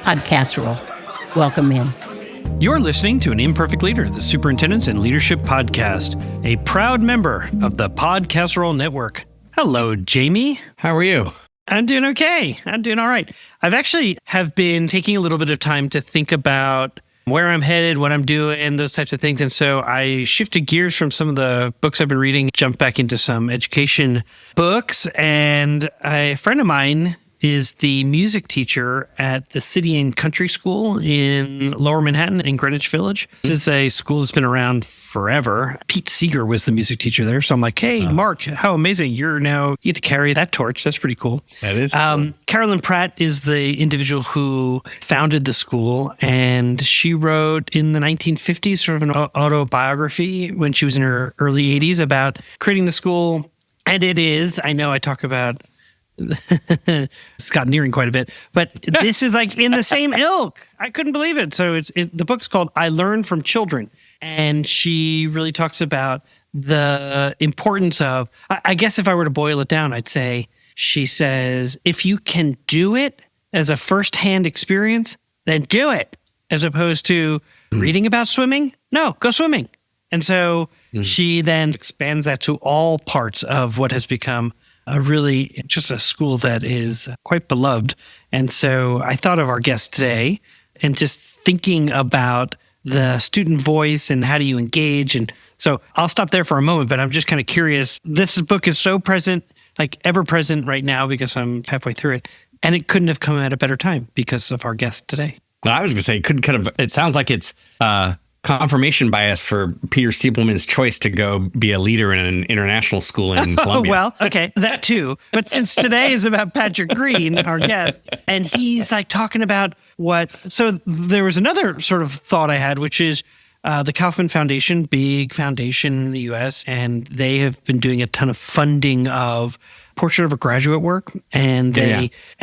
Podcasserole. Welcome in. You're listening to An Imperfect Leader, the Superintendents and Leadership Podcast, a proud member of the Podcasserole Network. Hello, Jamie. How are you? I'm doing okay. I'm doing all right. I've actually have been taking a little bit of time to think about where I'm headed, what I'm doing, and those types of things. And so I shifted gears from some of the books I've been reading, jumped back into some education books. And a friend of mine is the music teacher at the City and Country School in Lower Manhattan in Greenwich Village. This is a school that's been around forever. Pete Seeger was the music teacher there. So I'm like, hey, Mark, how amazing. You get to carry that torch. That's pretty cool. That is cool. Carolyn Pratt is the individual who founded the school, and she wrote in the 1950s sort of an autobiography when she was in her early 80s about creating the school. And it is, I know I talk about Scott nearing quite a bit, but this is like in the same ilk. I couldn't believe it. So the book's called I Learn from Children. And she really talks about the importance of, I guess if I were to boil it down, I'd say, she says, if you can do it as a firsthand experience, then do it. As opposed to reading about swimming, no, go swimming. And so she then expands that to all parts of what has become just a school that is quite beloved. And so I thought of our guest today and just thinking about the student voice and how do you engage. And so I'll stop there for a moment, but I'm just kind of curious. This book is so present, like ever present right now because I'm halfway through it. And it couldn't have come at a better time because of our guest today. Well, I was going to say, it sounds like it's confirmation bias for Peter Stiebelman's choice to go be a leader in an international school in Columbia. Well, okay, that too. But since today is about Patrick Green, our guest, and he's like talking about so there was another sort of thought I had, which is the Kauffman Foundation, big foundation in the U.S., and they have been doing a ton of funding of portrait of a graduate work. And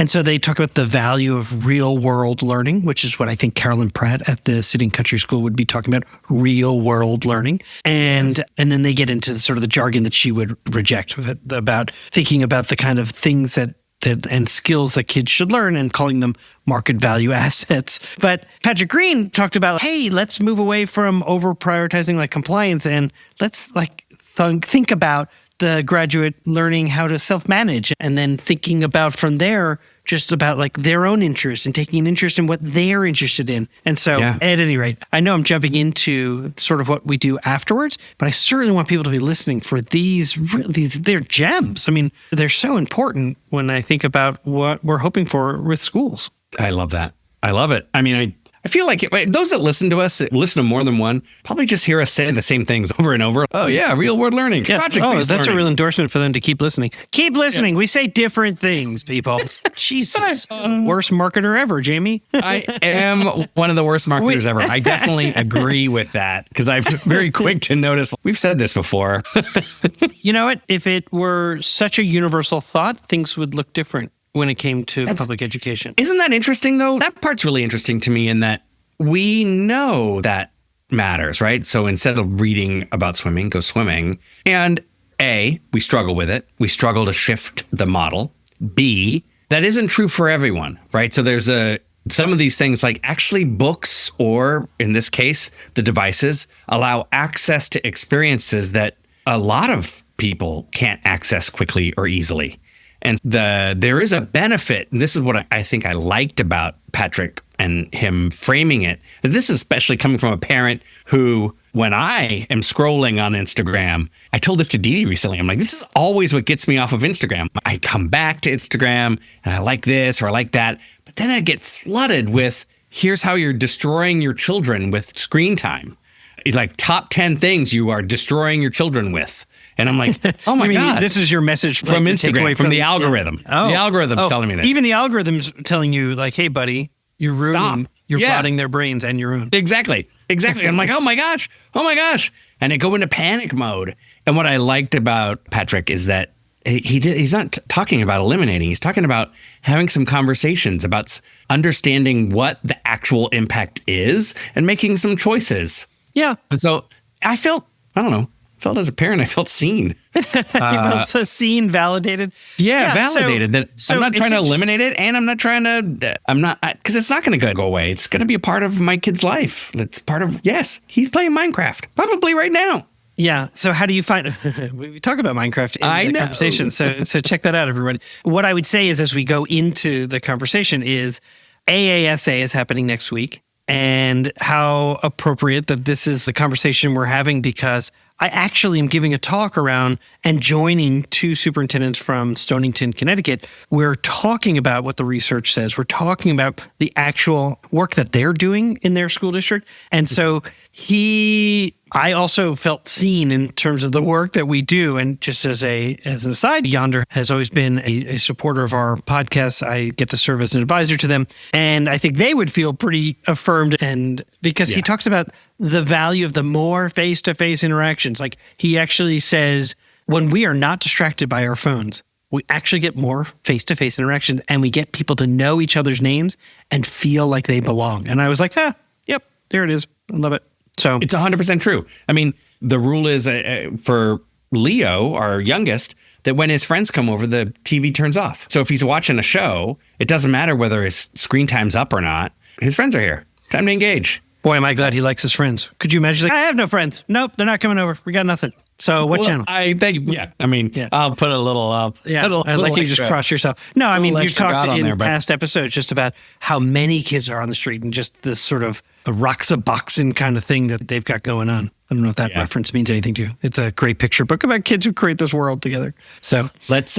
so they talk about the value of real world learning, which is what I think Carolyn Pratt at the City and Country School would be talking about, real world learning. And then they get into sort of the jargon that she would reject about thinking about the kind of things that and skills that kids should learn and calling them market value assets. But Patrick Green talked about, hey, let's move away from over prioritizing like compliance and let's like think about the graduate learning how to self-manage and then thinking about from there just about like their own interest and taking an interest in what they're interested in. And so at any rate, I know I'm jumping into sort of what we do afterwards, but I certainly want people to be listening for they're gems. I mean, they're so important when I think about what we're hoping for with schools. I love that. I love it. I mean, I feel like those that listen to us, listen to more than one, probably just hear us say the same things over and over. Oh, yeah, real world learning. Yes. That's learning. A real endorsement for them to keep listening. Keep listening. Yeah. We say different things, people. Jesus. Worst marketer ever, Jamie. I am one of the worst marketers ever. I definitely agree with that because I'm very quick to notice. We've said this before. You know what? If it were such a universal thought, things would look different when it came to public education. Isn't that interesting, though? That part's really interesting to me in that we know that matters, right? So instead of reading about swimming, go swimming. And A, we struggle with it. We struggle to shift the model. B, that isn't true for everyone, right? So there's some of these things like actually books or, in this case, the devices allow access to experiences that a lot of people can't access quickly or easily. And there is a benefit, and this is what I think I liked about Patrick and him framing it, that this is especially coming from a parent who, when I am scrolling on Instagram, I told this to Dee recently, I'm like, this is always what gets me off of Instagram. I come back to Instagram, and I like this or I like that, but then I get flooded with, here's how you're destroying your children with screen time. It's like top 10 things you are destroying your children with. And I'm like, oh my God. This is your message from Instagram, from the algorithm. Yeah. The algorithm's telling me that. Even the algorithm's telling you like, hey, buddy, you're ruining, you're flooding their brains and your own. Exactly. I'm like, oh my gosh. And I go into panic mode. And what I liked about Patrick is that he's not talking about eliminating. He's talking about having some conversations about understanding what the actual impact is and making some choices. Yeah. And so I felt felt as a parent, I felt seen. You felt so seen, validated. Yeah, validated. So I'm not trying to eliminate it, and because it's not going to go away. It's going to be a part of my kid's life. It's part of, yes, he's playing Minecraft, probably right now. Yeah. So how do you find, we talk about Minecraft in the conversation. So check that out, everybody. What I would say is, as we go into the conversation, is AASA is happening next week, and how appropriate that this is the conversation we're having, because I actually am giving a talk around and joining two superintendents from Stonington, Connecticut. We're talking about what the research says. We're talking about the actual work that they're doing in their school district. And so I also felt seen in terms of the work that we do. And just as an aside, Yonder has always been a supporter of our podcast. I get to serve as an advisor to them. And I think they would feel pretty affirmed, and because he talks about the value of the more face-to-face interactions. Like, he actually says, when we are not distracted by our phones, we actually get more face-to-face interaction, and we get people to know each other's names and feel like they belong. And I was like, yep, there it is. I love it. So it's 100% true. I mean, the rule is for Leo, our youngest, that when his friends come over, the TV turns off. So if he's watching a show, it doesn't matter whether his screen time's up or not. His friends are here. Time to engage. Boy, am I glad he likes his friends. Could you imagine? Like, I have no friends. Nope, they're not coming over. We got nothing. So what channel? I'll put a little up. Yeah, I like you just cross yourself. No, I mean, you've talked in past episodes just about how many kids are on the street and just this sort of a roxaboxing kind of thing that they've got going on. I don't know if that reference means anything to you. It's a great picture book about kids who create this world together. So let's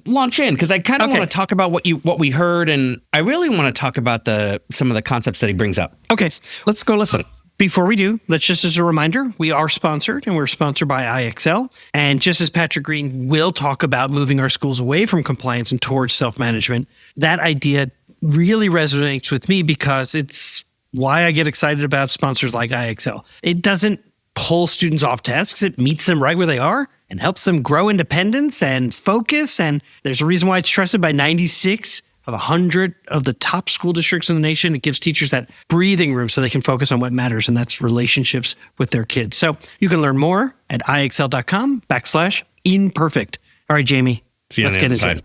launch in, because I kind of want to talk about what we heard, and I really want to talk about some of the concepts that he brings up. Okay, let's go listen. Before we do, let's just as a reminder, we are sponsored, and we're sponsored by IXL. And just as Patrick Green will talk about moving our schools away from compliance and towards self-management, that idea really resonates with me, because it's why I get excited about sponsors like IXL. It doesn't pull students off tasks. It meets them right where they are and helps them grow independence and focus. And there's a reason why it's trusted by 96 of 100 of the top school districts in the nation. It gives teachers that breathing room so they can focus on what matters, and that's relationships with their kids. So you can learn more at ixl.com/imperfect. All right, Jamie, let's get into it.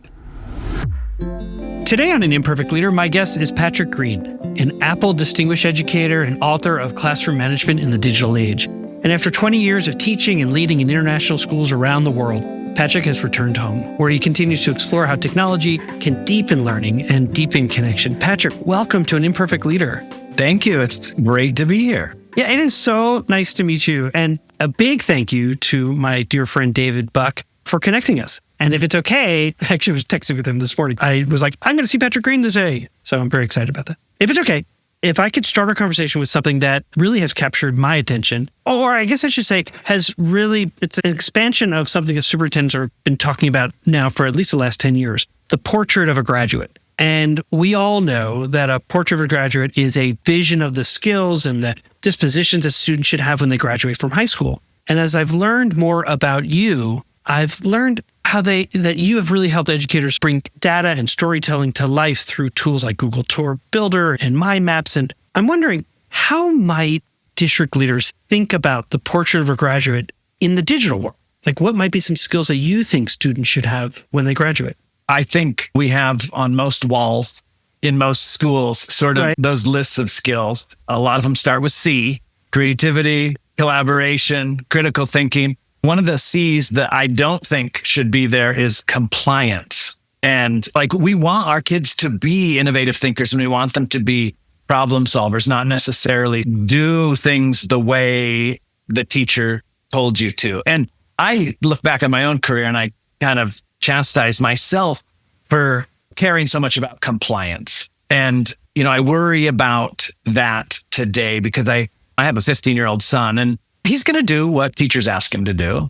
Today on An Imperfect Leader, my guest is Patrick Green, an Apple Distinguished Educator and author of Classroom Management in the Digital Age. And after 20 years of teaching and leading in international schools around the world, Patrick has returned home, where he continues to explore how technology can deepen learning and deepen connection. Patrick, welcome to An Imperfect Leader. Thank you. It's great to be here. Yeah, it is so nice to meet you. And a big thank you to my dear friend David Buck for connecting us. And if it's okay, actually I was texting with him this morning. I was like, I'm going to see Patrick Green this day. So I'm very excited about that. If it's okay, if I could start our conversation with something that really has captured my attention, or I guess I should say it's an expansion of something that superintendents have been talking about now for at least the last 10 years, the portrait of a graduate. And we all know that a portrait of a graduate is a vision of the skills and the dispositions that students should have when they graduate from high school. And as I've learned more about you, I've learned that you have really helped educators bring data and storytelling to life through tools like Google Tour Builder and Mind Maps. And I'm wondering, how might district leaders think about the portrait of a graduate in the digital world? Like, what might be some skills that you think students should have when they graduate? I think we have on most walls in most schools sort of those lists of skills. A lot of them start with C: creativity, collaboration, critical thinking. One of the C's that I don't think should be there is compliance. And we want our kids to be innovative thinkers, and we want them to be problem solvers, not necessarily do things the way the teacher told you to. And I look back at my own career and I kind of chastise myself for caring so much about compliance. And, I worry about that today because I have a 15-year-old son, and he's going to do what teachers ask him to do.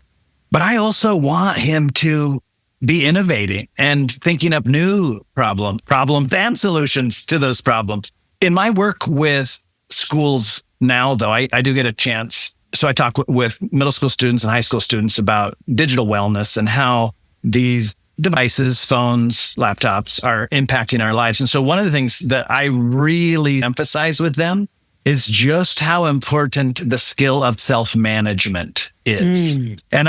But I also want him to be innovating and thinking up new problems and solutions to those problems. In my work with schools now, though, I do get a chance. So I talk with middle school students and high school students about digital wellness and how these devices, phones, laptops are impacting our lives. And so one of the things that I really emphasize with them is just how important the skill of self-management is. And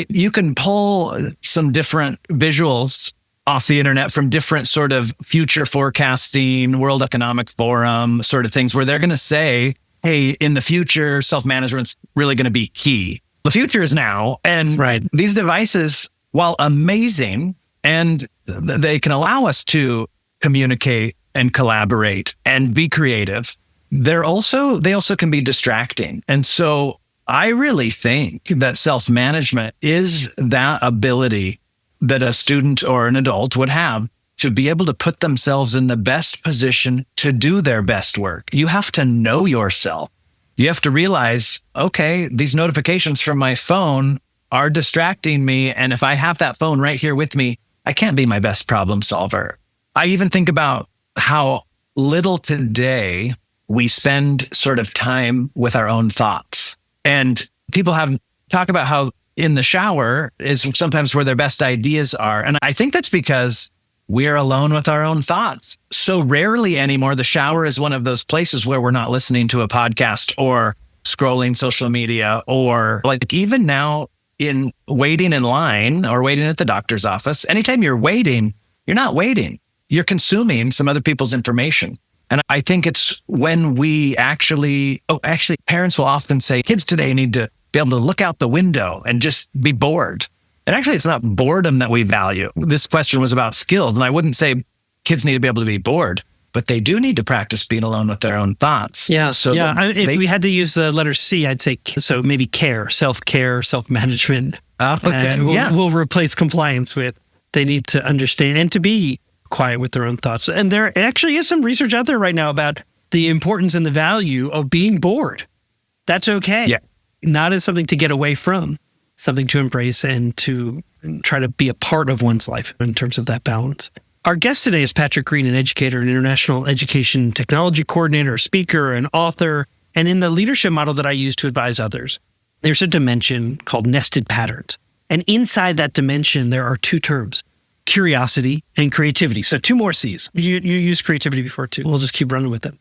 you can pull some different visuals off the internet from different sort of future forecasting, World Economic Forum sort of things where they're going to say, hey, in the future, self-management's really going to be key. The future is now. And these devices, while amazing, and they can allow us to communicate and collaborate and be creative, they also can be distracting. And so I really think that self-management is that ability that a student or an adult would have to be able to put themselves in the best position to do their best work. You have to know yourself. You have to realize, okay, these notifications from my phone are distracting me. And if I have that phone right here with me, I can't be my best problem solver. I even think about how little today we spend sort of time with our own thoughts. And people talk about how in the shower is sometimes where their best ideas are. And I think that's because we're alone with our own thoughts. So rarely anymore, the shower is one of those places where we're not listening to a podcast or scrolling social media, or like even now in waiting in line or waiting at the doctor's office. Anytime you're waiting, you're not waiting. You're consuming some other people's information. And I think it's when we actually, parents will often say, kids today need to be able to look out the window and just be bored. And actually, it's not boredom that we value. This question was about skills. And I wouldn't say kids need to be able to be bored, but they do need to practice being alone with their own thoughts. Yeah. If we had to use the letter C, I'd say, so maybe self-care, self-management. We'll replace compliance with, they need to understand and to be quiet with their own thoughts. And there actually is some research out there right now about the importance and the value of being bored. That's okay. Yeah. Not as something to get away from, something to embrace and to try to be a part of one's life in terms of that balance. Our guest today is Patrick Green, an educator, an international education technology coordinator, speaker, and author. And in the leadership model that I use to advise others, there's a dimension called nested patterns. And inside that dimension, there are two terms, curiosity and creativity. So two more C's. You used creativity before too. We'll just keep running with it.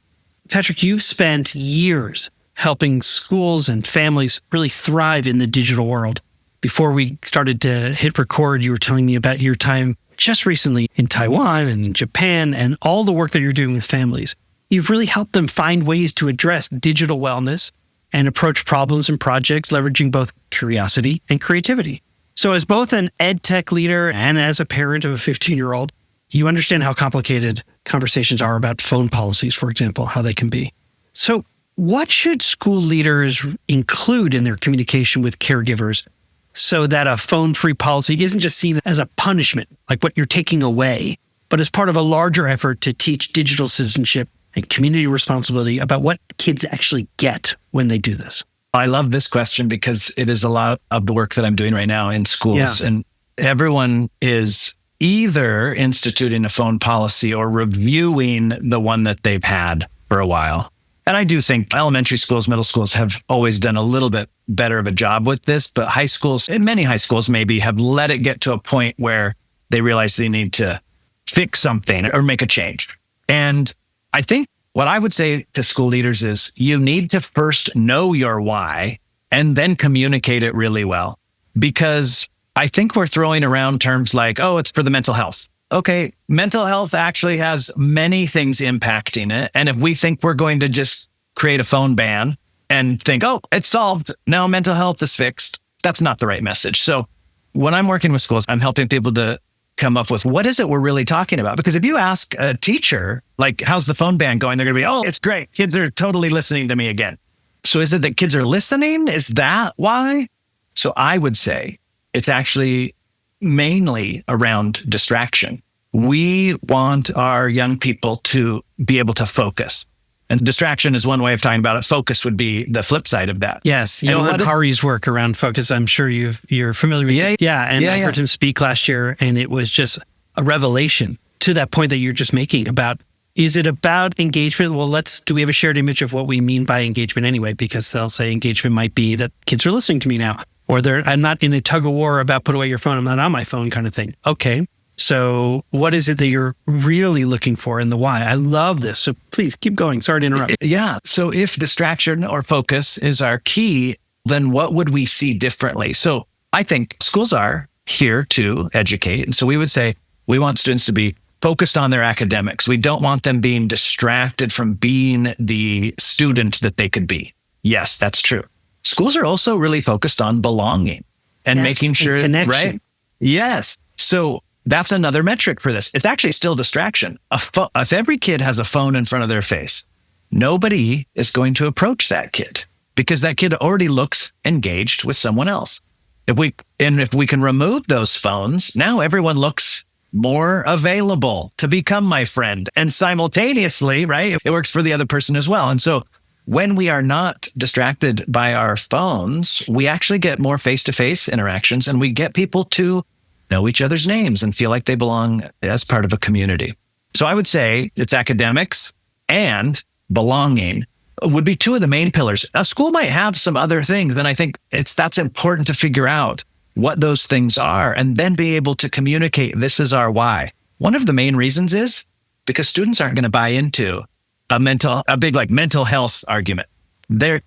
Patrick, you've spent years helping schools and families really thrive in the digital world. Before we started to hit record, you were telling me about your time just recently in Taiwan and in Japan and all the work that you're doing with families. You've really helped them find ways to address digital wellness and approach problems and projects leveraging both curiosity and creativity. So as both an ed tech leader and as a parent of a 15-year-old, you understand how complicated conversations are about phone policies, for example, how they can be. So what should school leaders include in their communication with caregivers so that a phone-free policy isn't just seen as a punishment, like what you're taking away, but as part of a larger effort to teach digital citizenship and community responsibility about what kids actually get when they do this? I love this question because it is a lot of the work that I'm doing right now in schools. Yeah. And everyone is either instituting a phone policy or reviewing the one that they've had for a while. And I do think elementary schools, middle schools have always done a little bit better of a job with this, but high schools, and many high schools maybe, have let it get to a point where they realize they need to fix something or make a change. And I think what I would say to school leaders is you need to first know your why and then communicate it really well. Because I think we're throwing around terms like, oh, it's for the mental health. Okay, mental health actually has many things impacting it. And if we think we're going to just create a phone ban and think, oh, it's solved, now mental health is fixed, that's not the right message. So when I'm working with schools, I'm helping people to come up with what is it we're really talking about? Because if you ask a teacher, like, how's the phone ban going? They're going to be, oh, it's great. Kids are totally listening to me again. So is it that kids are listening? Is that why? So I would say it's actually mainly around distraction. We want our young people to be able to focus. And distraction is one way of talking about it. Focus would be the flip side of that. Yes. Johan Hari's work around focus, I'm sure you're familiar with. I heard him speak last year, and it was just a revelation to that point that you're just making about, is it about engagement? Well, do we have a shared image of what we mean by engagement anyway? Because they'll say engagement might be that kids are listening to me now, or I'm not in a tug of war about put away your phone, I'm not on my phone kind of thing. Okay. So what is it that you're really looking for and the why? I love this. So please keep going. Sorry to interrupt. Yeah. So if distraction or focus is our key, then what would we see differently? So I think schools are here to educate. And so we would say we want students to be focused on their academics. We don't want them being distracted from being the student that they could be. Yes, that's true. Schools are also really focused on belonging and making sure, connection. right? Yes. So that's another metric for this. It's actually still distraction. If every kid has a phone in front of their face, nobody is going to approach that kid because that kid already looks engaged with someone else. If we can remove those phones, now everyone looks more available to become my friend. And simultaneously, right, it works for the other person as well. And so when we are not distracted by our phones, we actually get more face-to-face interactions and we get people to know each other's names and feel like they belong as part of a community. So I would say it's academics and belonging would be two of the main pillars. A school might have some other things, and I think that's important to figure out what those things are and then be able to communicate, this is our why. One of the main reasons is because students aren't going to buy into a big like mental health argument. They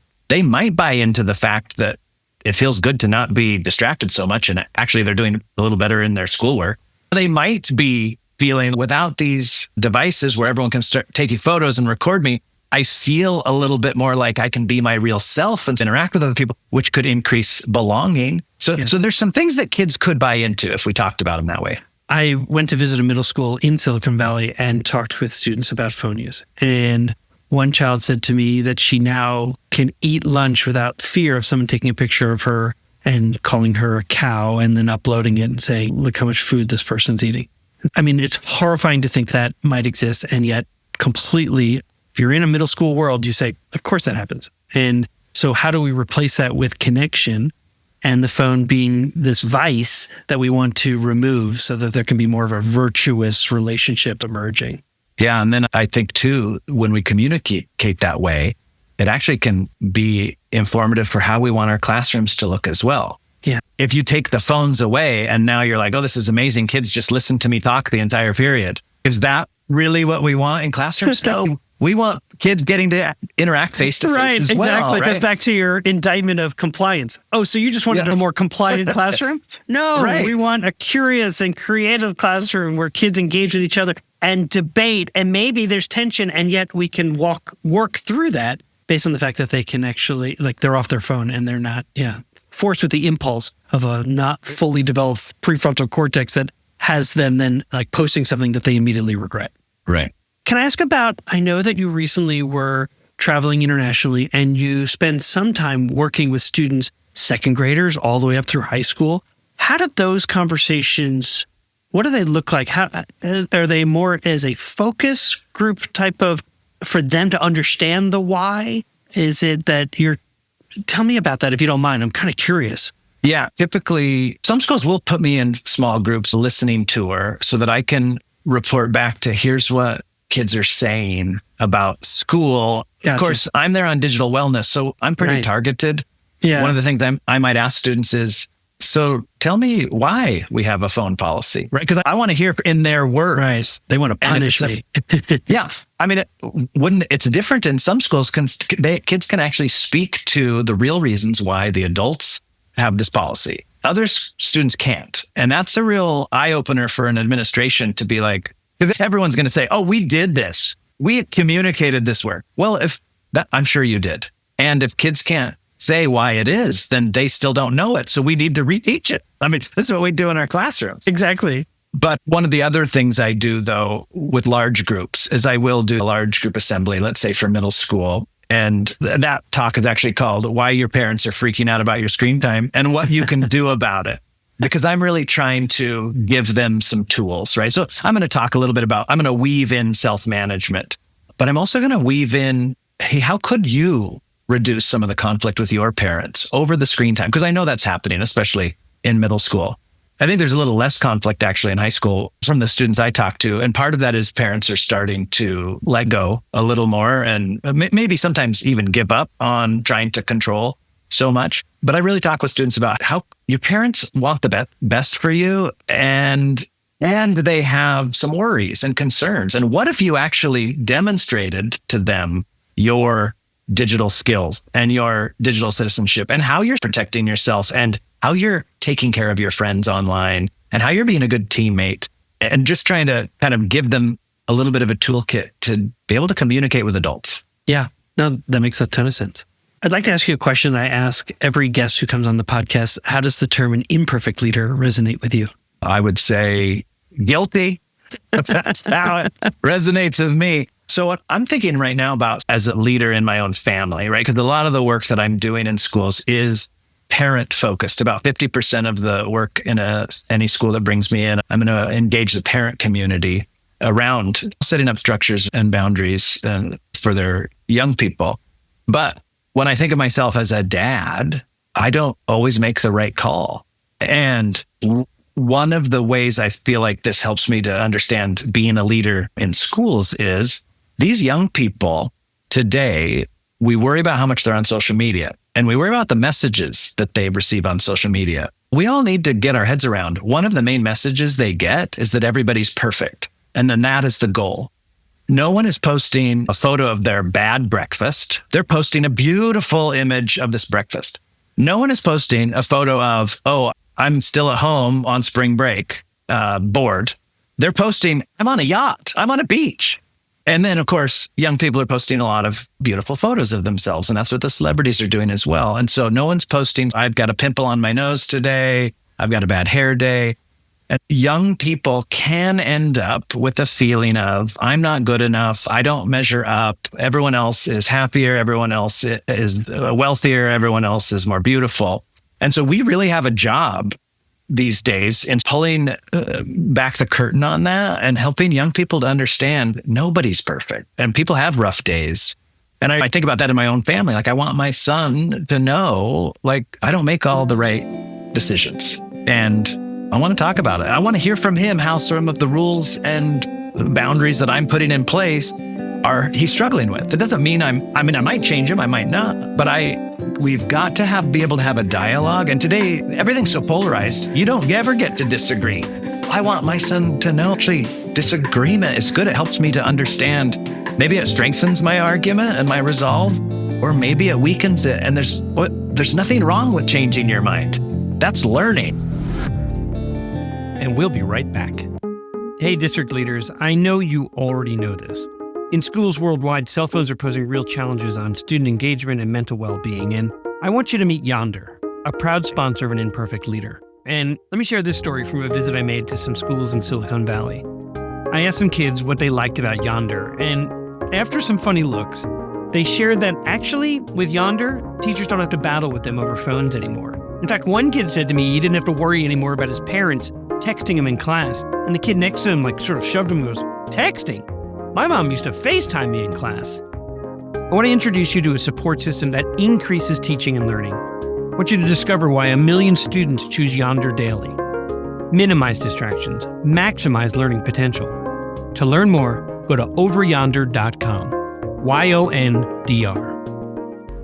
might buy into the fact that it feels good to not be distracted so much, and actually they're doing a little better in their schoolwork. They might be feeling without these devices where everyone can start taking photos and record me, I feel a little bit more like I can be my real self and interact with other people, which could increase belonging. So there's some things that kids could buy into if we talked about them that way. I went to visit a middle school in Silicon Valley and talked with students about phone use. And one child said to me that she now can eat lunch without fear of someone taking a picture of her and calling her a cow and then uploading it and saying, look how much food this person's eating. I mean, it's horrifying to think that might exist. And yet completely, if you're in a middle school world, you say, of course that happens. And so how do we replace that with connection and the phone being this vice that we want to remove so that there can be more of a virtuous relationship emerging? Yeah. And then I think too, when we communicate that way, it actually can be informative for how we want our classrooms to look as well. Yeah. If you take the phones away and now you're like, oh, this is amazing. Kids just listen to me talk the entire period. Is that really what we want in classrooms? No. We want kids getting to interact face to face as well. Exactly. Right? It goes back to your indictment of compliance. Oh, so you just wanted a more compliant classroom? No, we want a curious and creative classroom where kids engage with each other and debate. And maybe there's tension, and yet we can work through that based on the fact that they can actually, like, they're off their phone and they're not, forced with the impulse of a not fully developed prefrontal cortex that has them then like posting something that they immediately regret. Right. Can I ask about, I know that you recently were traveling internationally and you spent some time working with students, second graders, all the way up through high school. How did those conversations, what do they look like? How are they more as a focus group type of, for them to understand the why? Is it that tell me about that if you don't mind. I'm kind of curious. Yeah. Typically, some schools will put me in small groups, listening tour, so that I can report back to here's what kids are saying about school. Gotcha. Of course, I'm there on digital wellness, so I'm pretty targeted. Yeah. One of the things I might ask students is, so tell me why we have a phone policy, right? Because I want to hear in their words. Right. They want to punish me. Yeah. I mean, it's different in some schools. Kids can actually speak to the real reasons why the adults have this policy. Other students can't. And that's a real eye-opener for an administration to be like, everyone's going to say, oh, we did this. We communicated this work. Well, I'm sure you did. And if kids can't say why it is, then they still don't know it. So we need to reteach it. I mean, that's what we do in our classrooms. Exactly. But one of the other things I do, though, with large groups is I will do a large group assembly, let's say for middle school. And that talk is actually called Why Your Parents Are Freaking Out About Your Screen Time and What You Can Do About It. Because I'm really trying to give them some tools, right? So I'm going to talk a little bit I'm going to weave in self-management, but I'm also going to weave in, hey, how could you reduce some of the conflict with your parents over the screen time? Because I know that's happening, especially in middle school. I think there's a little less conflict actually in high school from the students I talk to. And part of that is parents are starting to let go a little more and maybe sometimes even give up on trying to control so much. But I really talk with students about how your parents want the best for you and they have some worries and concerns. And what if you actually demonstrated to them your digital skills and your digital citizenship and how you're protecting yourself and how you're taking care of your friends online and how you're being a good teammate, and just trying to kind of give them a little bit of a toolkit to be able to communicate with adults. Yeah, no, that makes a ton of sense. I'd like to ask you a question I ask every guest who comes on the podcast. How does the term an imperfect leader resonate with you? I would say guilty. That's how it resonates with me. So what I'm thinking right now about as a leader in my own family, right? Because a lot of the work that I'm doing in schools is parent focused. About 50% of the work in any school that brings me in, I'm going to engage the parent community around setting up structures and boundaries for their young people. But when I think of myself as a dad, I don't always make the right call. And one of the ways I feel like this helps me to understand being a leader in schools is these young people today, we worry about how much they're on social media, and we worry about the messages that they receive on social media. We all need to get our heads around. One of the main messages they get is that everybody's perfect. And then that is the goal. No one is posting a photo of their bad breakfast. They're posting a beautiful image of this breakfast. No one is posting a photo of, oh, I'm still at home on spring break, bored. They're posting, I'm on a yacht, I'm on a beach. And then, of course, young people are posting a lot of beautiful photos of themselves. And that's what the celebrities are doing as well. And so no one's posting, I've got a pimple on my nose today, I've got a bad hair day. And young people can end up with a feeling of, I'm not good enough, I don't measure up, everyone else is happier, everyone else is wealthier, everyone else is more beautiful. And so we really have a job these days in pulling back the curtain on that and helping young people to understand nobody's perfect and people have rough days. And I think about that in my own family. Like, I want my son to know, like, I don't make all the right decisions. And I want to talk about it. I want to hear from him how some of the rules and boundaries that I'm putting in place he's struggling with. It doesn't mean I might change him, I might not, but we've got to be able to have a dialogue. And today, everything's so polarized. You don't ever get to disagree. I want my son to know, actually, disagreement is good. It helps me to understand. Maybe it strengthens my argument and my resolve, or maybe it weakens it. And there's nothing wrong with changing your mind. That's learning. And we'll be right back. Hey, district leaders, I know you already know this. In schools worldwide, cell phones are posing real challenges on student engagement and mental well-being. And I want you to meet Yonder, a proud sponsor of An Imperfect Leader. And let me share this story from a visit I made to some schools in Silicon Valley. I asked some kids what they liked about Yonder, and after some funny looks, they shared that actually, with Yonder, teachers don't have to battle with them over phones anymore. In fact, one kid said to me he didn't have to worry anymore about his parents texting him in class, and the kid next to him sort of shoved him and goes, "Texting? My mom used to FaceTime me in class." I want to introduce you to a support system that increases teaching and learning. I want you to discover why 1 million students choose Yonder daily. Minimize distractions, maximize learning potential. To learn more, go to overyonder.com. YONDR.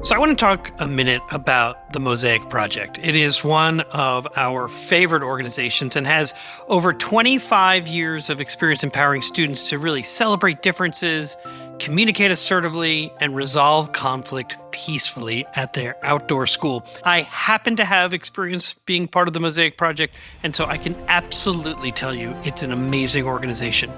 So I want to talk a minute about the Mosaic Project. It is one of our favorite organizations and has over 25 years of experience empowering students to really celebrate differences, communicate assertively, and resolve conflict peacefully at their outdoor school. I happen to have experience being part of the Mosaic Project, and so I can absolutely tell you it's an amazing organization.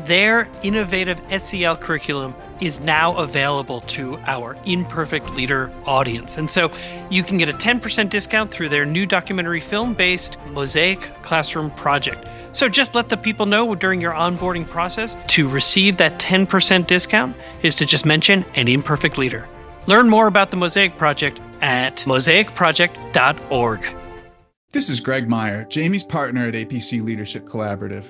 Their innovative SEL curriculum is now available to our Imperfect Leader audience. And so you can get a 10% discount through their new documentary film-based Mosaic Classroom Project. So just let the people know during your onboarding process to receive that 10% discount is to just mention An Imperfect Leader. Learn more about the Mosaic Project at mosaicproject.org. This is Greg Meyer, Jamie's partner at APC Leadership Collaborative.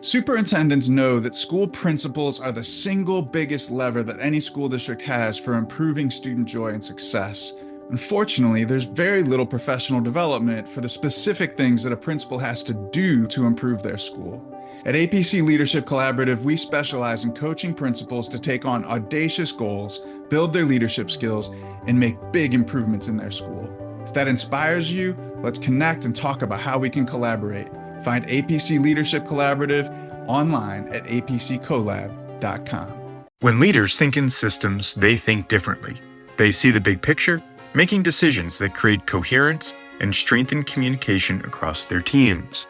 Superintendents know that school principals are the single biggest lever that any school district has for improving student joy and success. Unfortunately, there's very little professional development for the specific things that a principal has to do to improve their school. At APC Leadership Collaborative, we specialize in coaching principals to take on audacious goals, build their leadership skills, and make big improvements in their school. If that inspires you, let's connect and talk about how we can collaborate. Find APC Leadership Collaborative online at apccolab.com. When leaders think in systems, they think differently. They see the big picture, making decisions that create coherence and strengthen communication across their teams.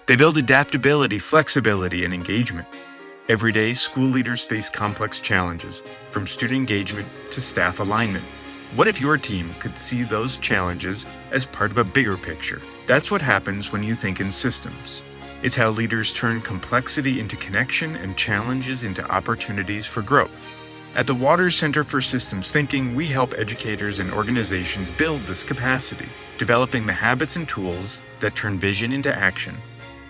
They build adaptability, flexibility, and engagement. Every day, school leaders face complex challenges, from student engagement to staff alignment. What if your team could see those challenges as part of a bigger picture? That's what happens when you think in systems. It's how leaders turn complexity into connection and challenges into opportunities for growth. At the Waters Center for Systems Thinking, we help educators and organizations build this capacity, developing the habits and tools that turn vision into action.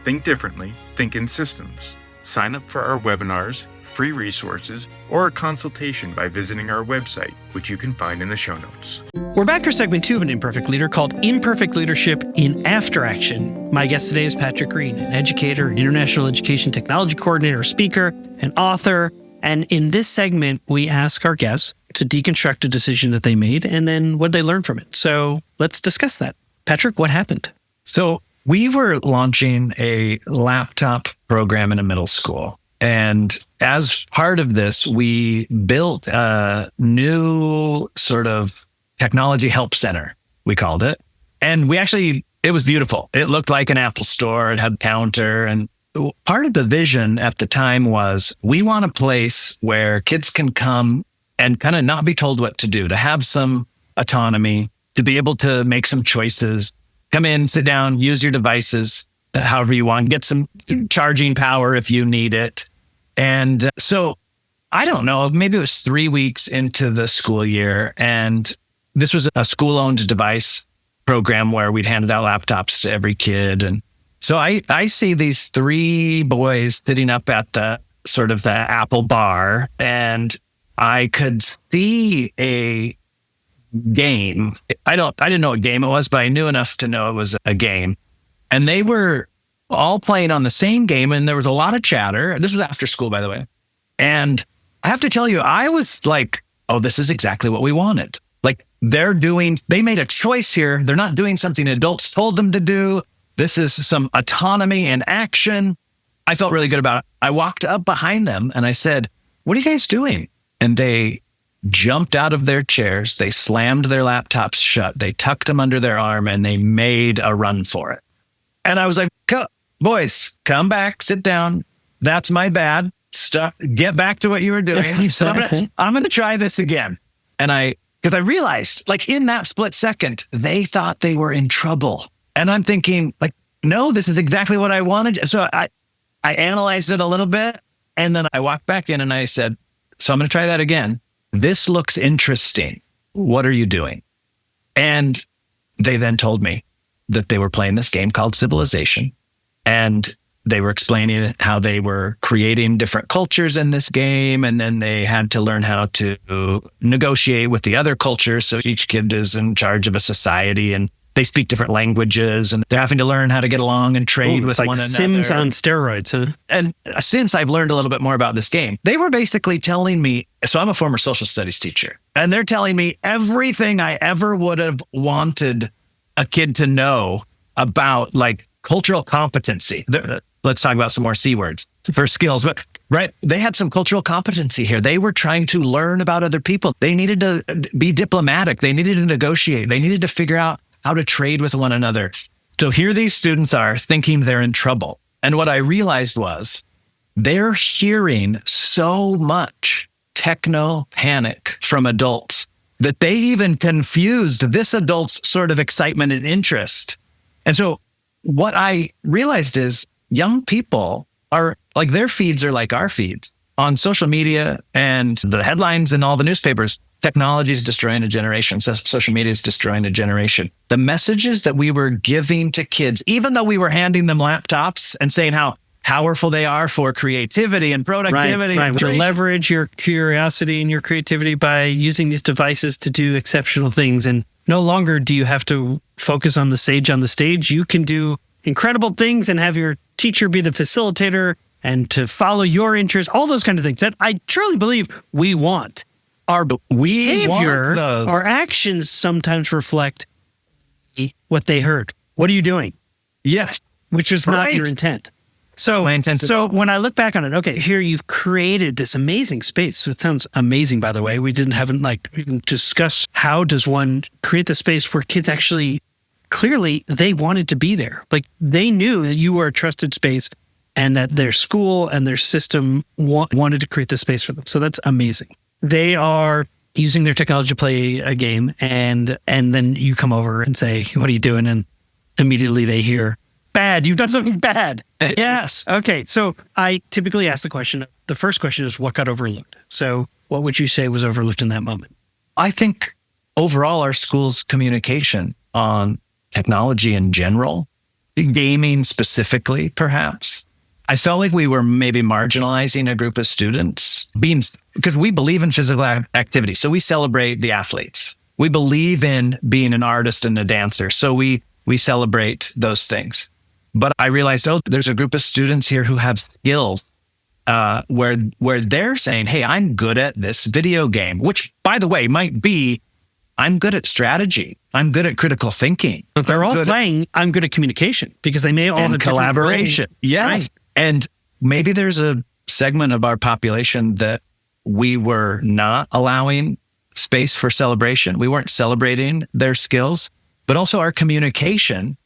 Think differently, think in systems. Sign up for our webinars, free resources, or a consultation by visiting our website, which you can find in the show notes. We're back for segment 2 of An Imperfect Leader called Imperfect Leadership in After Action. My guest today is Patrick Green, an educator, an international education technology coordinator, speaker, an author. And in this segment, we ask our guests to deconstruct a decision that they made and then what they learned from it. So let's discuss that. Patrick, what happened? So we were launching a laptop program in a middle school. And as part of this, we built a new sort of technology help center, we called it. And it was beautiful. It looked like an Apple store. It had a counter. And part of the vision at the time was we want a place where kids can come and kind of not be told what to do, to have some autonomy, to be able to make some choices, come in, sit down, use your devices however you want, get some charging power if you need it. And so I don't know, maybe it was 3 weeks into the school year. And this was a school-owned device program where we'd handed out laptops to every kid. And so I see these 3 boys sitting up at the sort of the Apple bar, and I could see a game. I didn't know what game it was, but I knew enough to know it was a game. And they were all playing on the same game, and there was a lot of chatter. This was after school, by the way. And I have to tell you, I was like, oh, this is exactly what we wanted. Like they made a choice here. They're not doing something adults told them to do. This is some autonomy and action. I felt really good about it. I walked up behind them and I said, what are you guys doing? And they jumped out of their chairs. They slammed their laptops shut. They tucked them under their arm and they made a run for it. And I was like, boys, come back, sit down. That's my bad. Get back to what you were doing. So I'm going to try this again. And because I realized, like in that split second, they thought they were in trouble. And I'm thinking, like, no, this is exactly what I wanted. So I analyzed it a little bit. And then I walked back in and I said, so I'm going to try that again. This looks interesting. What are you doing? And they then told me that they were playing this game called Civilization. And they were explaining how they were creating different cultures in this game. And then they had to learn how to negotiate with the other cultures. So each kid is in charge of a society and they speak different languages and they're having to learn how to get along and trade with like one another. Sims on steroids, huh? And since I've learned a little bit more about this game, they were basically telling me, so I'm a former social studies teacher, and they're telling me everything I ever would have wanted a kid to know about like cultural competency. Let's talk about some more C words for skills, but right. They had some cultural competency here. They were trying to learn about other people. They needed to be diplomatic. They needed to negotiate. They needed to figure out how to trade with one another. So here these students are thinking they're in trouble. And what I realized was they're hearing so much techno panic from adults that they even confused this adult's sort of excitement and interest. And so what I realized is young people are like, their feeds are like our feeds on social media and the headlines in all the newspapers. Technology is destroying a generation. Social media is destroying a generation. The messages that we were giving to kids, even though we were handing them laptops and saying how powerful they are for creativity and productivity. Right. To leverage your curiosity and your creativity by using these devices to do exceptional things. And no longer do you have to focus on the sage on the stage. You can do incredible things and have your teacher be the facilitator and to follow your interests, all those kind of things that I truly believe we want. Our behavior, our actions sometimes reflect what they heard. What are you doing? Yes. Which is not your intent. So, My intent is- so when I look back on it, okay, here you've created this amazing space. So it sounds amazing, by the way. We haven't even discussed how does one create the space where kids actually clearly they wanted to be there. Like they knew that you were a trusted space and that their school and their system wanted to create this space for them. So that's amazing. They are using their technology to play a game, and then you come over and say, "What are you doing?" And immediately they hear, "Bad, you've done something bad." Yes. Okay. So I typically ask the question. The first question is, what got overlooked? So what would you say was overlooked in that moment? I think overall our school's communication on technology in general, gaming specifically, perhaps. I felt like we were maybe marginalizing a group of students because we believe in physical activity. So we celebrate the athletes. We believe in being an artist and a dancer. So we celebrate those things. But I realized, there's a group of students here who have skills where they're saying, hey, I'm good at this video game, which, by the way, might be, I'm good at strategy. I'm good at critical thinking. If they're all playing, I'm good at communication because they may all have collaboration. Yes. Right. And maybe there's a segment of our population that we were not allowing space for celebration. We weren't celebrating their skills, but also our communication.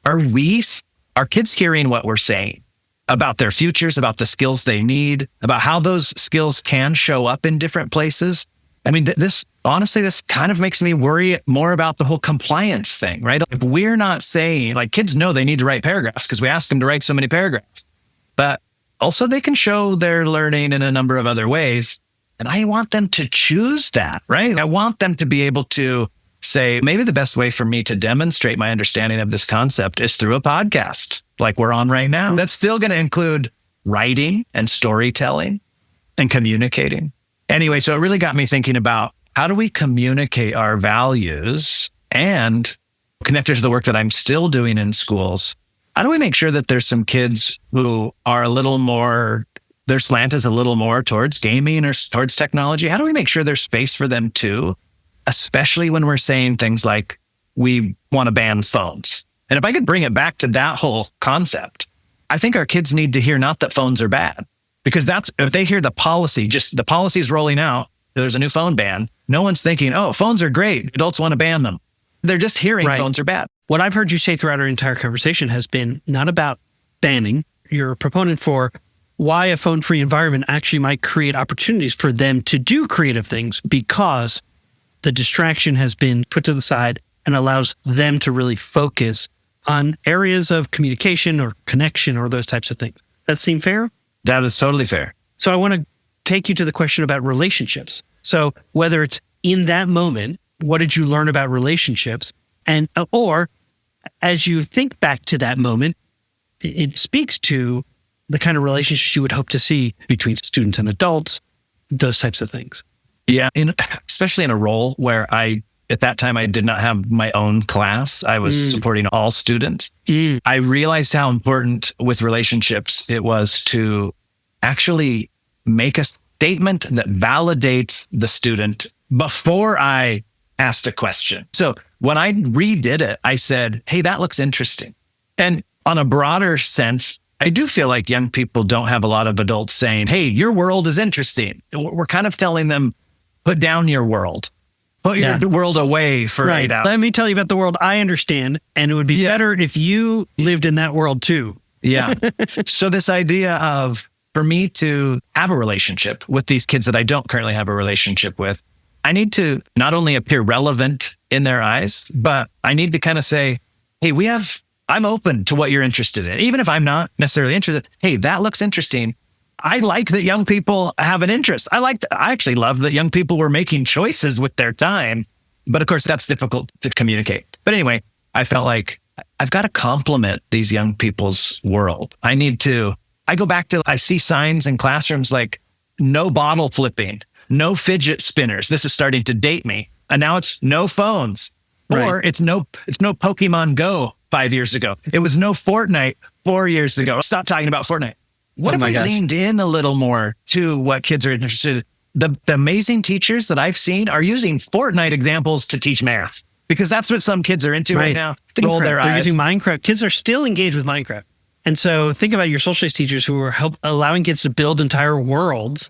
Are kids hearing what we're saying about their futures, about the skills they need, about how those skills can show up in different places? I mean, this kind of makes me worry more about the whole compliance thing, right? If we're not saying, like, kids know they need to write paragraphs because we ask them to write so many paragraphs, but also they can show their learning in a number of other ways. And I want them to choose that, right? I want them to be able to say, maybe the best way for me to demonstrate my understanding of this concept is through a podcast like we're on right now. That's still going to include writing and storytelling and communicating. Anyway, so it really got me thinking about how do we communicate our values and connected to the work that I'm still doing in schools. How do we make sure that there's some kids who are a little more, their slant is a little more towards gaming or towards technology? How do we make sure there's space for them too? Especially when we're saying things like, we want to ban phones. And if I could bring it back to that whole concept, I think our kids need to hear not that phones are bad, because if they hear the policy, just the policy's rolling out, there's a new phone ban. No one's thinking, oh, phones are great. Adults want to ban them. They're just hearing phones are bad. What I've heard you say throughout our entire conversation has been not about banning. You're a proponent for why a phone-free environment actually might create opportunities for them to do creative things because the distraction has been put to the side and allows them to really focus on areas of communication or connection or those types of things. That seem fair? That is totally fair. So I want to take you to the question about relationships. So whether it's in that moment, what did you learn about relationships? And or as you think back to that moment, it speaks to the kind of relationships you would hope to see between students and adults, those types of things. Yeah, especially in a role where at that time, I did not have my own class. I was supporting all students. I realized how important with relationships it was to actually make a statement that validates the student before I asked a question. So when I redid it, I said, hey, that looks interesting. And on a broader sense, I do feel like young people don't have a lot of adults saying, hey, your world is interesting. We're kind of telling them, put down your world. Put your world away for 8 hours. Let me tell you about the world I understand, and it would be better if you lived in that world too. Yeah. So this idea of, for me to have a relationship with these kids that I don't currently have a relationship with, I need to not only appear relevant in their eyes, but I need to kind of say, hey, I'm open to what you're interested in. Even if I'm not necessarily interested, hey, that looks interesting. I like that young people have an interest. I actually love that young people were making choices with their time. But of course, that's difficult to communicate. But anyway, I felt like I've got to complement these young people's world. I go back to, I see signs in classrooms like no bottle flipping, no fidget spinners. This is starting to date me. And now it's no phones. Or it's no Pokemon Go 5 years ago. It was no Fortnite 4 years ago. Stop talking about Fortnite. What if we leaned in a little more to what kids are interested in? The amazing teachers that I've seen are using Fortnite examples to teach math because that's what some kids are into right now. Roll their eyes. They're using Minecraft. Kids are still engaged with Minecraft. And so think about your social studies teachers who are allowing kids to build entire worlds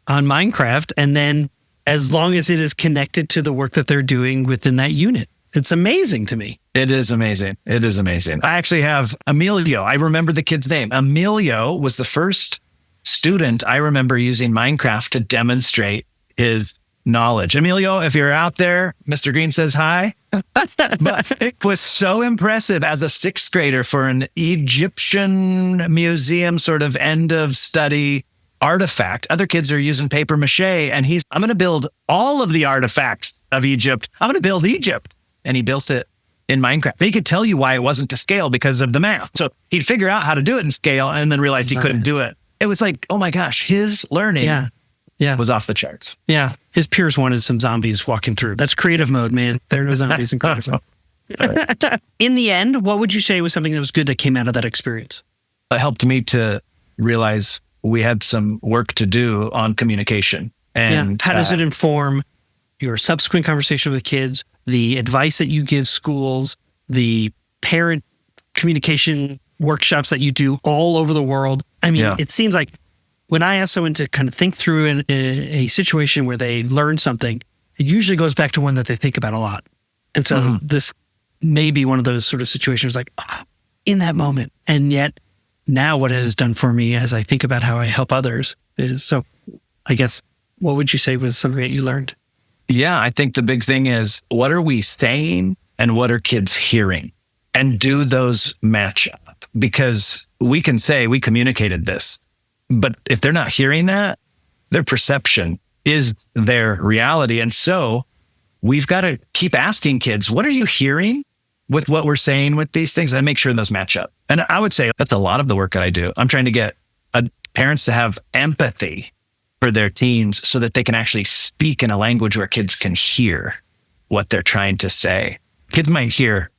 on Minecraft. And then as long as it is connected to the work that they're doing within that unit, it's amazing to me. It is amazing. It is amazing. I actually have Emilio. I remember the kid's name. Emilio was the first student I remember using Minecraft to demonstrate his knowledge. Emilio, if you're out there, Mr. Green says hi. But it was so impressive as a sixth grader for an Egyptian museum sort of end of study artifact. Other kids are using paper mache, and I'm going to build all of the artifacts of Egypt. I'm going to build Egypt. And he built it in Minecraft. He could tell you why it wasn't to scale because of the math. So he'd figure out how to do it in scale and then realize he couldn't do it. It was like, oh my gosh, his learning was off the charts. Yeah. His peers wanted some zombies walking through. That's creative mode, man. There are no zombies in creative mode. In the end, what would you say was something that was good that came out of that experience? It helped me to realize we had some work to do on communication. And how does it inform your subsequent conversation with kids, the advice that you give schools, the parent communication workshops that you do all over the world? I mean, it seems like when I ask someone to kind of think through a situation where they learn something, it usually goes back to one that they think about a lot. And so this may be one of those sort of situations like, in that moment. And yet now what it has done for me as I think about how I help others is, so I guess, what would you say was something that you learned? Yeah, I think the big thing is, what are we saying and what are kids hearing? And do those match up? Because we can say we communicated this, but if they're not hearing that, their perception is their reality. And so we've got to keep asking kids, what are you hearing with what we're saying with these things? And make sure those match up. And I would say that's a lot of the work that I do. I'm trying to get parents to have empathy for their teens so that they can actually speak in a language where kids can hear what they're trying to say. Kids might hear,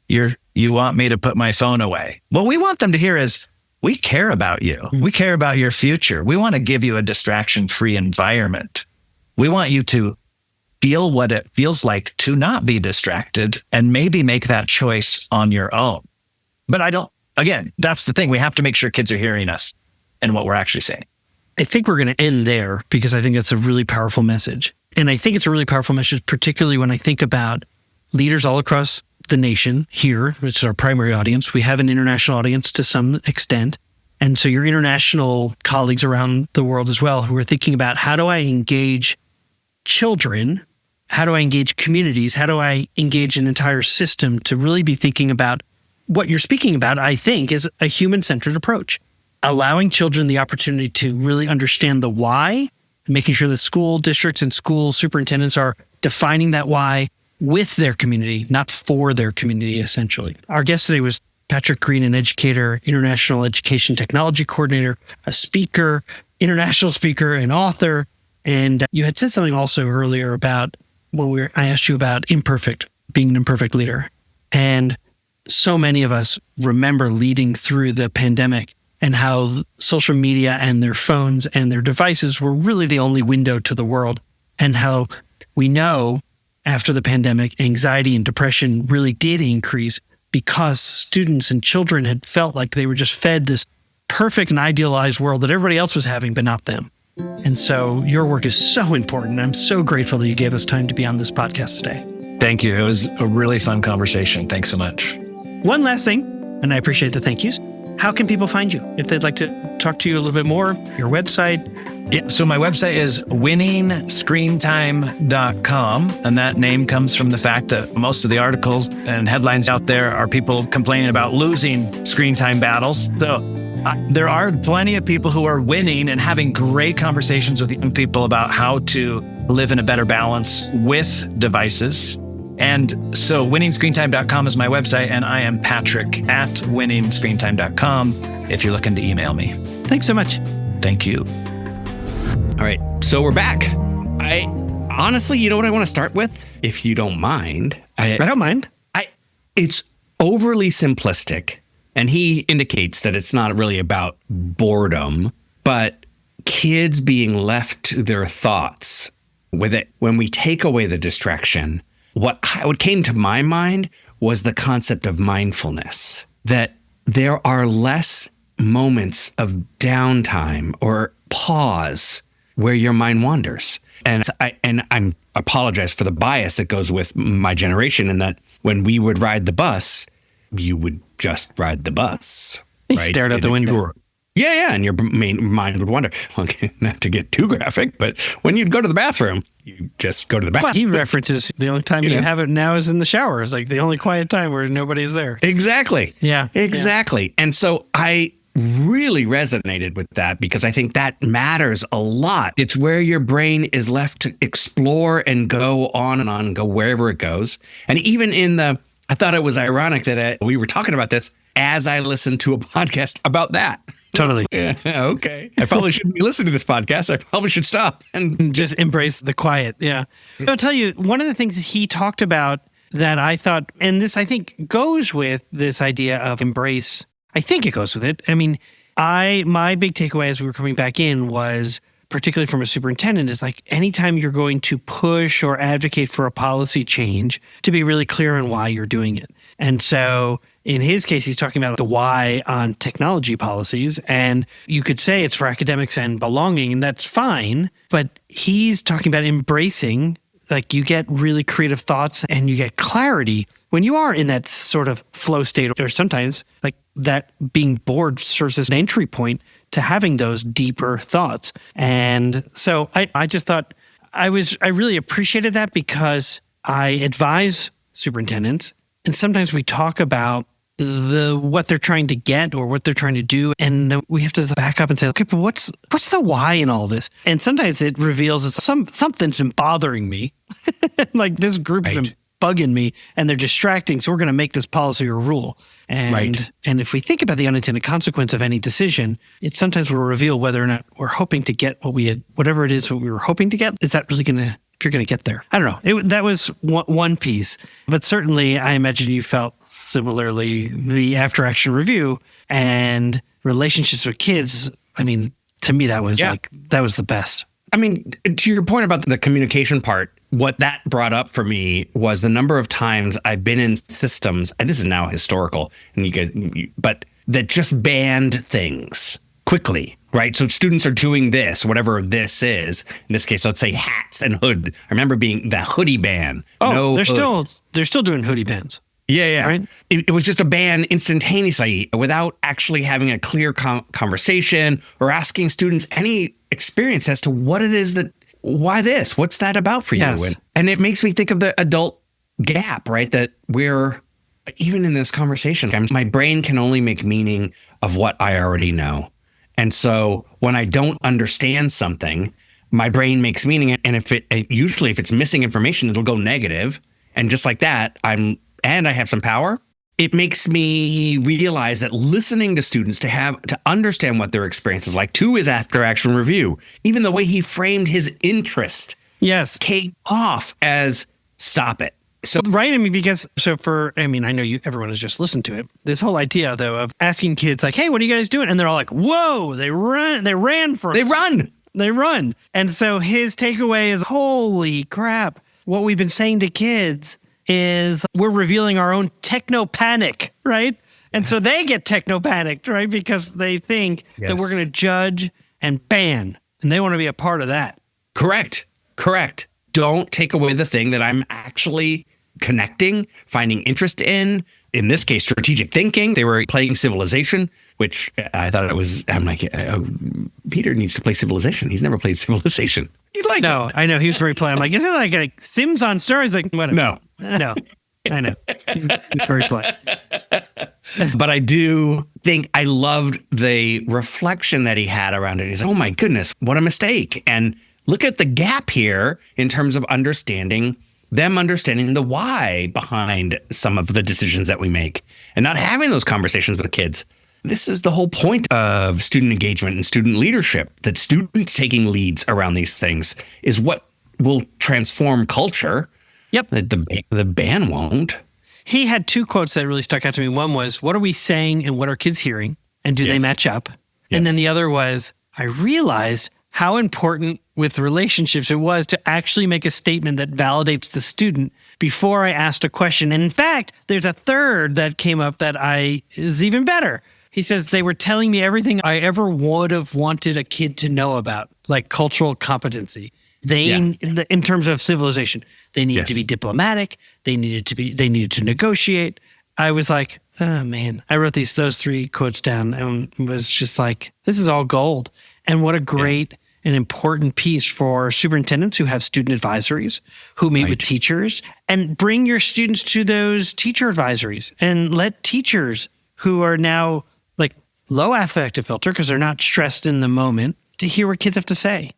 you want me to put my phone away. What we want them to hear is, we care about you. We care about your future. We want to give you a distraction-free environment. We want you to feel what it feels like to not be distracted and maybe make that choice on your own. But again, that's the thing. We have to make sure kids are hearing us and what we're actually saying. I think we're going to end there because I think that's a really powerful message. And I think it's a really powerful message, particularly when I think about leaders all across the nation here, which is our primary audience. We have an international audience to some extent. And so your international colleagues around the world as well, who are thinking about, how do I engage children? How do I engage communities? How do I engage an entire system to really be thinking about what you're speaking about? I think is a human-centered approach. Allowing children the opportunity to really understand the why, making sure that school districts and school superintendents are defining that why with their community, not for their community, essentially. Our guest today was Patrick Green, an educator, international education technology coordinator, a speaker, international speaker, an author. And you had said something also earlier about when I asked you about being an imperfect leader. And so many of us remember leading through the pandemic and how social media and their phones and their devices were really the only window to the world, and how we know after the pandemic, anxiety and depression really did increase because students and children had felt like they were just fed this perfect and idealized world that everybody else was having, but not them. And so your work is so important. I'm so grateful that you gave us time to be on this podcast today. Thank you. It was a really fun conversation. Thanks so much. One last thing, and I appreciate the thank yous. How can people find you if they'd like to talk to you a little bit more? Your website? Yeah, so my website is winningscreentime.com. And that name comes from the fact that most of the articles and headlines out there are people complaining about losing screen time battles. So there are plenty of people who are winning and having great conversations with young people about how to live in a better balance with devices. And so winningscreentime.com is my website, and I am Patrick at winningscreentime.com if you're looking to email me. Thanks so much. Thank you. All right, so we're back. I honestly, you know what I want to start with? If you don't mind. I don't mind. It's overly simplistic, and he indicates that it's not really about boredom, but kids being left to their thoughts with it. When we take away the distraction, what came to my mind was the concept of mindfulness, that there are less moments of downtime or pause where your mind wanders. And I'm apologize for the bias that goes with my generation in that when we would ride the bus, you would just ride the bus. He stared out the window. Yeah, and your mind would wander. Okay, not to get too graphic, but when you'd go to the bathroom, you just go to the bathroom. Well, he references the only time you have it now is in the shower. It's like the only quiet time where nobody's there. Exactly. Yeah. Exactly. Yeah. And so I really resonated with that because I think that matters a lot. It's where your brain is left to explore and go on and on and go wherever it goes. And even I thought it was ironic that we were talking about this as I listened to a podcast about that. Totally. Yeah, okay. I probably shouldn't be listening to this podcast. I probably should stop and just embrace the quiet. Yeah. I'll tell you, one of the things that he talked about that I thought, and this I think goes with this idea of embrace. I think it goes with it. I mean, my big takeaway as we were coming back in was, particularly from a superintendent, is like anytime you're going to push or advocate for a policy change, to be really clear on why you're doing it. And so in his case, he's talking about the why on technology policies. And you could say it's for academics and belonging, and that's fine. But he's talking about embracing, like you get really creative thoughts and you get clarity when you are in that sort of flow state, or sometimes like that being bored serves as an entry point to having those deeper thoughts. And so I just thought I really appreciated that because I advise superintendents, and sometimes we talk about what they're trying to get or what they're trying to do, and we have to back up and say, okay, but what's the why in all this? And sometimes it reveals that something's been bothering me, like this group's been bugging me, and they're distracting, so we're going to make this policy or rule. And if we think about the unintended consequence of any decision, it sometimes will reveal whether or not we're hoping to get whatever it is what we were hoping to get. Is that really going to? If you're going to get there. I don't know. That was one piece. But certainly, I imagine you felt similarly the after action review and relationships with kids. I mean, to me, that was that was the best. I mean, to your point about the communication part, what that brought up for me was the number of times I've been in systems, and this is now historical, and but that just banned things quickly. Right. So students are doing this, whatever this is. In this case, let's say hats and hood. I remember being the hoodie ban. Oh, they're still doing hoodie bans. Yeah. Right. It was just a ban instantaneously without actually having a clear conversation or asking students any experience as to what it is why this? What's that about for you? Yes. And it makes me think of the adult gap, right? That we're even in this conversation, my brain can only make meaning of what I already know. And so when I don't understand something, my brain makes meaning. And if it's missing information, it'll go negative. And just like that, I have some power. It makes me realize that listening to students to understand what their experience is like, to his after action review, even the way he framed his interest, came off as stop it. So right, I mean, I know everyone has just listened to it. This whole idea though of asking kids like, "Hey, what are you guys doing?" and they're all like, "Whoa!" They run. And so his takeaway is, "Holy crap! What we've been saying to kids is we're revealing our own techno panic, right?" And so they get techno panicked, right, because they think that we're going to judge and ban, and they want to be a part of that. Correct. Don't take away the thing that I'm actually connecting, finding interest in this case, strategic thinking. They were playing Civilization, which I thought I'm like, Peter needs to play Civilization. He's never played Civilization. No, I know. He was very play. I'm like, is it like Sims on steroids? Like, whatever. No. I know. He's very play. But I do think I loved the reflection that he had around it. He's like, oh my goodness, what a mistake. And look at the gap here in terms of understanding the why behind some of the decisions that we make and not having those conversations with kids. This is the whole point of student engagement and student leadership, that students taking leads around these things is what will transform culture. Yep. The ban won't. He had two quotes that really stuck out to me. One was, what are we saying and what are kids hearing? And do they match up? Yes. And then the other was, I realized how important with relationships, it was to actually make a statement that validates the student before I asked a question. And in fact, there's a third that came up that is even better. He says they were telling me everything I ever would have wanted a kid to know about, like cultural competency. In terms of civilization, they needed to be diplomatic. They needed to negotiate. I was like, oh man, I wrote those 3 quotes down and was just like, this is all gold. And what a great and important piece for superintendents who have student advisories, who meet with teachers, and bring your students to those teacher advisories and let teachers who are now like low affective filter because they're not stressed in the moment to hear what kids have to say.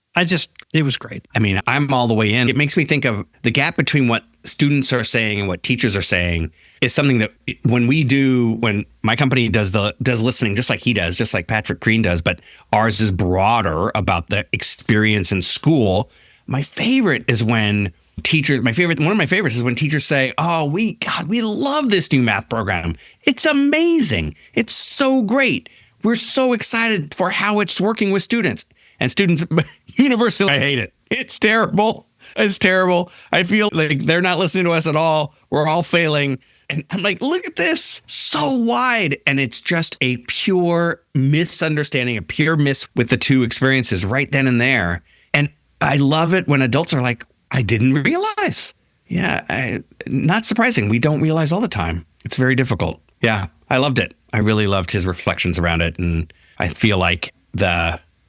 It was great. I mean, I'm all the way in. It makes me think of the gap between what students are saying and what teachers are saying is something that when my company does listening, just like he does, just like Patrick Green does, but ours is broader about the experience in school. One of my favorites is when teachers say, oh, we love this new math program. It's amazing. It's so great. We're so excited for how it's working with students. And students universally, I hate it. It's terrible. It's terrible. I feel like they're not listening to us at all. We're all failing. And I'm like, look at this, so wide. And it's just a pure misunderstanding, a pure miss with the 2 experiences right then and there. And I love it when adults are like, I didn't realize. Yeah, not surprising. We don't realize all the time. It's very difficult. Yeah, I loved it. I really loved his reflections around it. And I feel like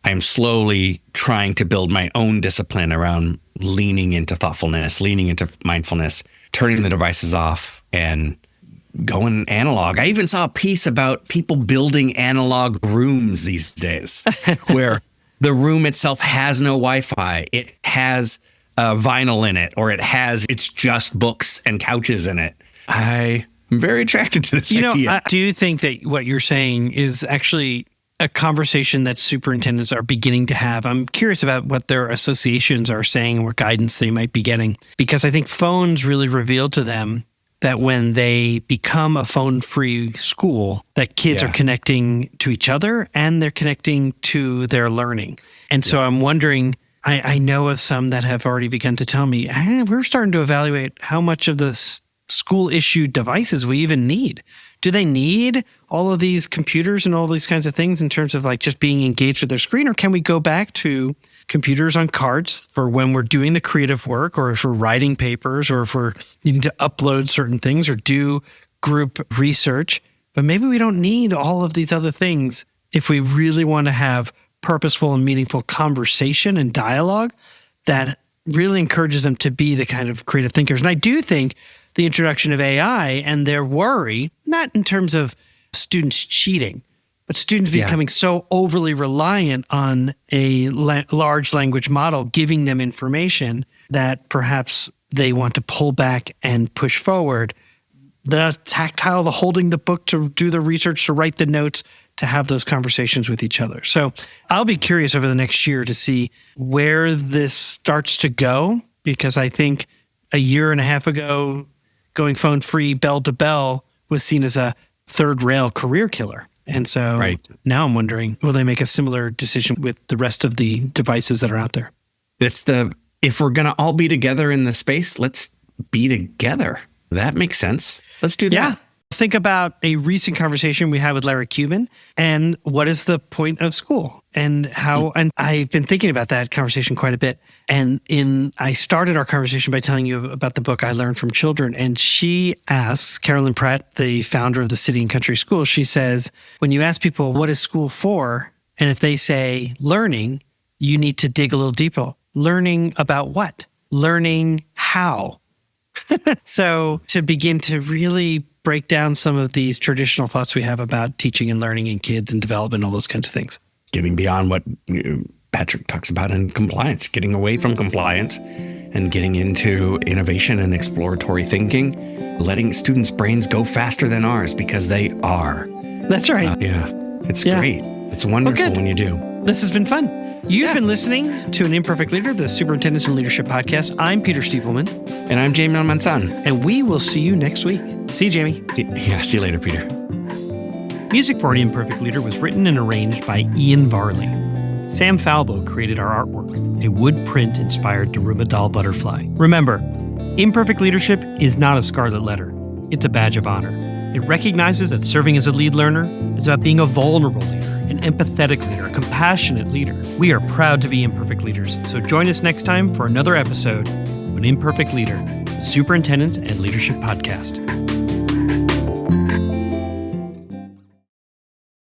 I'm slowly trying to build my own discipline around leaning into thoughtfulness, leaning into mindfulness, turning the devices off and going analog. I even saw a piece about people building analog rooms these days where the room itself has no Wi-Fi. It has vinyl in it, or it's just books and couches in it. I'm very attracted to this idea. I do think that what you're saying is actually a conversation that superintendents are beginning to have. I'm curious about what their associations are saying and what guidance they might be getting, because I think phones really reveal to them that when they become a phone-free school, that kids are connecting to each other and they're connecting to their learning. And so I'm wondering, I know of some that have already begun to tell me, we're starting to evaluate how much of the school-issued devices we even need. Do they need all of these computers and all these kinds of things in terms of like just being engaged with their screen? Or can we go back to computers on cards for when we're doing the creative work, or if we're writing papers, or if we're needing to upload certain things or do group research? But maybe we don't need all of these other things if we really want to have purposeful and meaningful conversation and dialogue that really encourages them to be the kind of creative thinkers. And I do think the introduction of AI and their worry, not in terms of students cheating, but students becoming so overly reliant on a large language model giving them information that perhaps they want to pull back and push forward the tactile, the holding the book to do the research, to write the notes, to have those conversations with each other. So I'll be curious over the next year to see where this starts to go, because I think a year and a half ago, going phone free bell to bell was seen as a third rail career killer. And so now I'm wondering, will they make a similar decision with the rest of the devices that are out there? If we're going to all be together in the space, let's be together. That makes sense. Let's do that. Yeah. Think about a recent conversation we had with Larry Cuban and what is the point of school and how, and I've been thinking about that conversation quite a bit. And I started our conversation by telling you about the book I Learned from Children. And she asks, Carolyn Pratt, the founder of the City and Country School, she says, when you ask people, what is school for? And if they say learning, you need to dig a little deeper. Learning about what? Learning how? So to begin to really break down some of these traditional thoughts we have about teaching and learning in kids and development, all those kinds of things. Getting beyond what Patrick talks about in compliance, getting away from compliance and getting into innovation and exploratory thinking, letting students' brains go faster than ours because they are. That's right. It's great. It's wonderful when you do. This has been fun. You've been listening to An Imperfect Leader, the Superintendents and Leadership Podcast. I'm Peter Stiepelman. And I'm Jamie Manzan. And we will see you next week. See you, Jamie. See you later, Peter. Music for An Imperfect Leader was written and arranged by Ian Varley. Sam Falbo created our artwork, a wood print inspired Daruma doll butterfly. Remember, imperfect leadership is not a scarlet letter. It's a badge of honor. It recognizes that serving as a lead learner is about being a vulnerable leader, an empathetic leader, a compassionate leader. We are proud to be imperfect leaders, so join us next time for another episode of An Imperfect Leader, the Superintendents and Leadership Podcast.